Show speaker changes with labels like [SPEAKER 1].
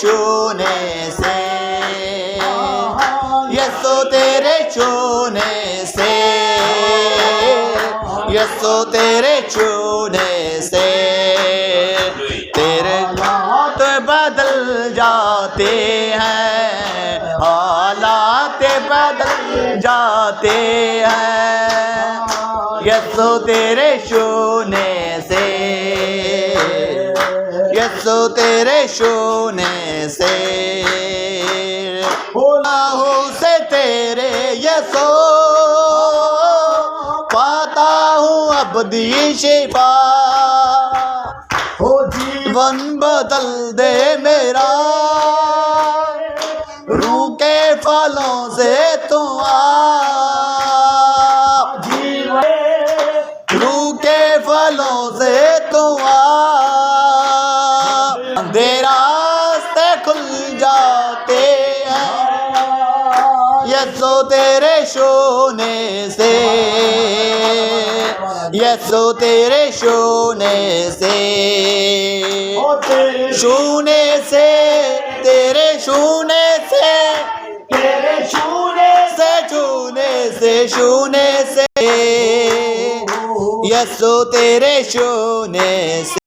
[SPEAKER 1] छूने से, यसो तेरे छूने से, यसो तेरे छूने से तेरे हाथ बदल जाते हैं, हालात बदल जाते हैं, यसो तेरे छूने से, यसो तेरे छूने से। बाहों से तेरे यसो पाता हूँ अब दी शिफा, हो जीवन बदल दे मेरा, रूह के फलों से तू आ, रूह के फलों से तू आ, अंधेरे रास्ते खुल जाते हैं, यसो तेरे छूने से, यसो तेरे छूने से, छूने से तेरे छूने से, तेरे छूने से, छूने से, छूने से, यसो तेरे छूने से।